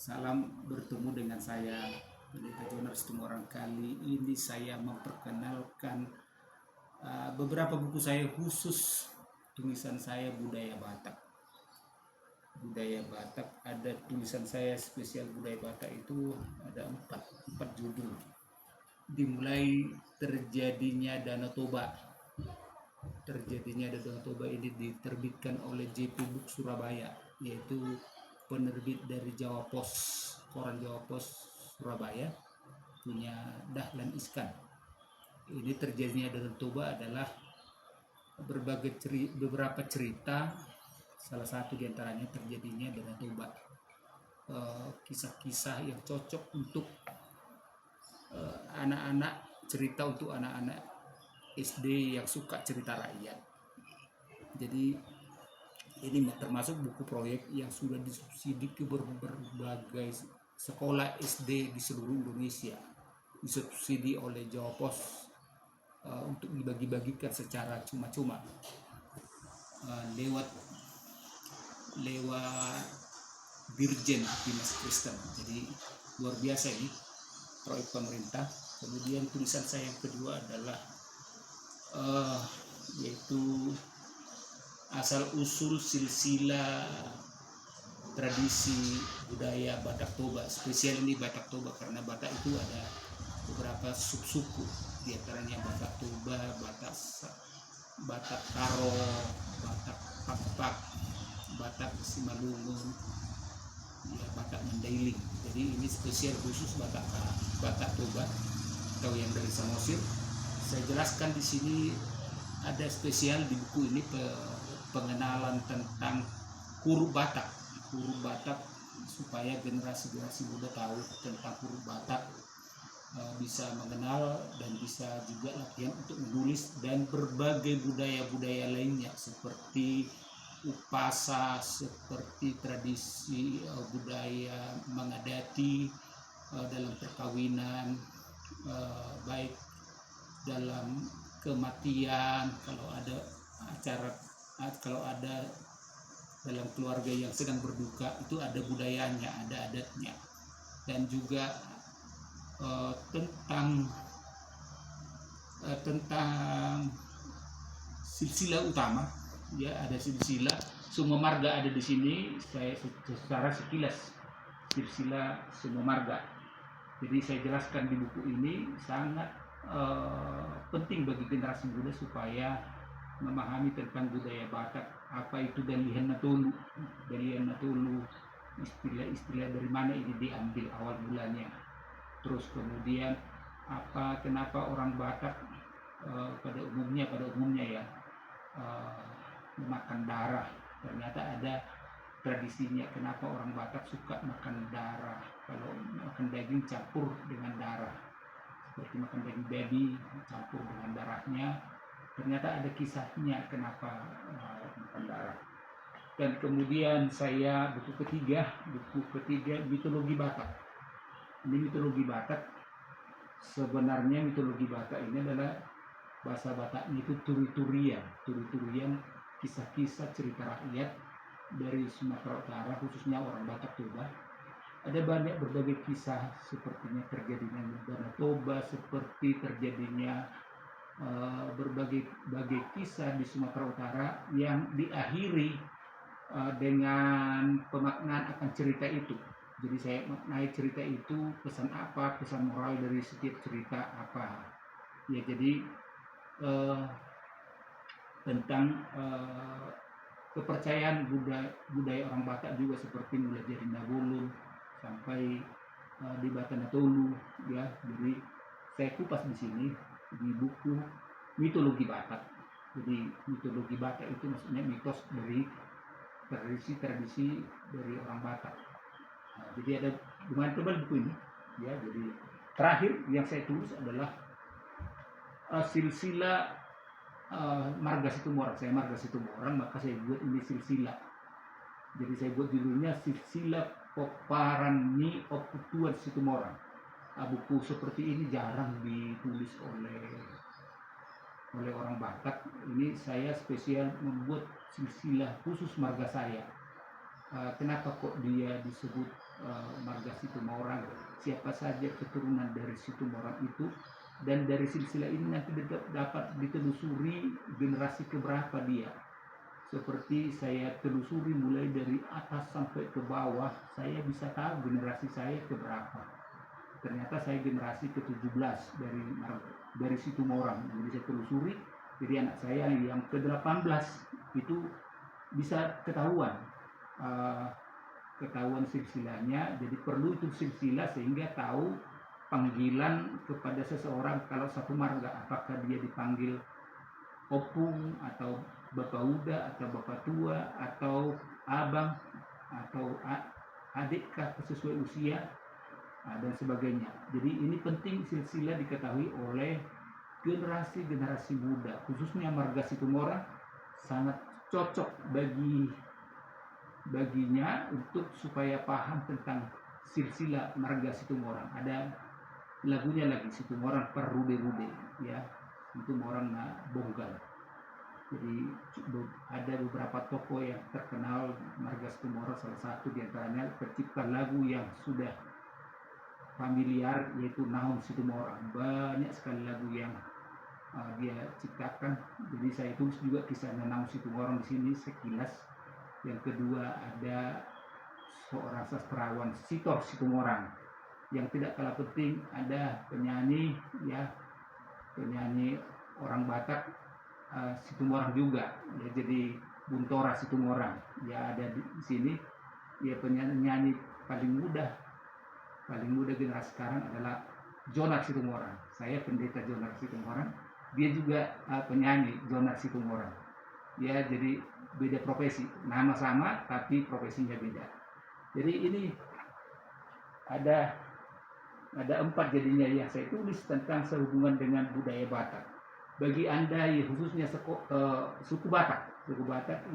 Salam bertemu dengan saya Pendeta Jonas Tumorang. Kali ini saya memperkenalkan beberapa buku saya, khusus tulisan saya budaya Batak. Budaya Batak, ada tulisan saya spesial budaya Batak itu ada empat judul. Dimulai terjadinya Danau Toba. Terjadinya Danau Toba ini diterbitkan oleh JP Book Surabaya, yaitu penerbit dari Jawa Pos, koran Jawa Pos Surabaya, punya Dahlan Iskan. Ini terjadinya Danau Toba adalah beberapa cerita, salah satu diantaranya terjadinya Danau Toba. Kisah-kisah yang cocok untuk anak-anak, cerita untuk anak-anak SD yang suka cerita rakyat. Jadi ini termasuk buku proyek yang sudah disubsidi ke berbagai sekolah SD di seluruh Indonesia, disubsidi oleh Jawa Pos untuk dibagi-bagikan secara cuma-cuma lewat Dirjen Dinas Kristen. Jadi luar biasa ini proyek pemerintah. Kemudian tulisan saya yang kedua adalah yaitu asal usul silsilah tradisi budaya Batak Toba. Spesial ini Batak Toba karena Batak itu ada beberapa subsuku, diantaranya Batak Toba, Batak Karo, Batak Pakpak, Batak Simalungun, ya, Batak Mandailing. Jadi ini spesial khusus Batak Toba atau yang dari Samosir. Saya jelaskan di sini, ada spesial di buku ini pengenalan tentang huruf Batak supaya generasi muda tahu tentang huruf Batak, bisa mengenal dan bisa juga latihan untuk menulis, dan berbagai budaya-budaya lainnya seperti upasa, seperti tradisi budaya mengadati dalam perkawinan, baik dalam kematian, kalau ada dalam keluarga yang sedang berduka, itu ada budayanya, ada adatnya. Dan juga tentang silsilah utama, ya, ada silsilah, semua marga ada di sini. Saya secara sekilas silsilah semua marga. Jadi saya jelaskan di buku ini, sangat penting bagi generasi muda supaya memahami tentang budaya Batak. Apa itu Dalihan Natolu, istilah-istilah dari mana ini diambil awal mulanya. Terus kemudian kenapa orang Batak pada umumnya ya memakan darah. Ternyata ada tradisinya kenapa orang Batak suka makan darah. Kalau makan daging campur dengan darah, seperti makan daging babi campur dengan darahnya, ternyata ada kisahnya kenapa makan darah. Dan kemudian buku ketiga mitologi Batak. Ini mitologi Batak. Sebenarnya mitologi Batak ini adalah bahasa Bataknya itu turi-turian, kisah-kisah cerita rakyat dari Sumatera Utara, khususnya orang Batak Toba. Ada banyak berbagai kisah, sepertinya terjadinya Danau Toba, seperti terjadinya berbagai kisah di Sumatera Utara yang diakhiri dengan pemaknaan akan cerita itu. Jadi saya maknai cerita itu, pesan apa, pesan moral dari setiap cerita apa. Ya, jadi tentang kepercayaan budaya orang Batak juga, seperti mulai dari Nabulun sampai di Batanatolu, ya. Jadi saya kupas di sini di buku mitologi Batak. Jadi mitologi Batak itu maksudnya mitos dari tradisi dari orang Batak. Nah, jadi ada lumayan tebal buku ini, ya. Jadi terakhir yang saya tulis adalah silsilah marga Situmorang. Saya marga Situmorang, maka saya buat ini silsilah. Jadi saya buat judulnya silsilah Poparan Ni Oputuan Situmorang. Buku seperti ini jarang ditulis oleh orang Batak. Ini saya spesial membuat silsilah khusus marga saya. kenapa kok dia disebut marga Situmorang, siapa saja keturunan dari Situmorang itu, dan dari silsilah ini nanti dapat ditelusuri generasi keberapa dia. Seperti saya telusuri mulai dari atas sampai ke bawah, saya bisa tahu generasi saya keberapa. Ternyata saya generasi ke-17 dari Situmorang. Jadi saya telusuri, jadi anak saya yang ke-18 itu bisa ketahuan silsilahnya. Jadi perlu itu silsilah sehingga tahu panggilan kepada seseorang kalau satu marga, apakah dia dipanggil opung atau bapak uda atau bapak tua atau abang atau adik sesuai usia dan sebagainya. Jadi ini penting silsilah diketahui oleh generasi muda, khususnya marga Situmorang sangat cocok baginya untuk supaya paham tentang silsilah marga Situmorang. Ada lagunya lagi, Situmorang Perrude-rude, ya, Situmorang na Bonggal. Jadi ada beberapa tokoh yang terkenal marga Situmorang, salah satu diantaranya pencipta lagu yang sudah familiar yaitu Nahum Situmorang. Banyak sekali lagu yang dia ciptakan. Jadi saya tulis juga kisah Nahum Situmorang di sini sekilas. Yang kedua ada seorang sastrawan Sitor Situmorang. Yang tidak kalah penting ada penyanyi orang Batak Situmorang juga, ya, jadi Buntora Situmorang, ya, ada di sini. Ya, penyanyi paling muda generasi sekarang adalah Jonar Situmorang. Saya pendeta Jonar Situmorang, dia juga penyanyi Jonar Situmorang. Ya, jadi beda profesi, nama sama tapi profesinya beda. Jadi ini ada 4 jadinya yang saya tulis tentang sehubungan dengan budaya Batak. Bagi Anda, ya, khususnya suku Batak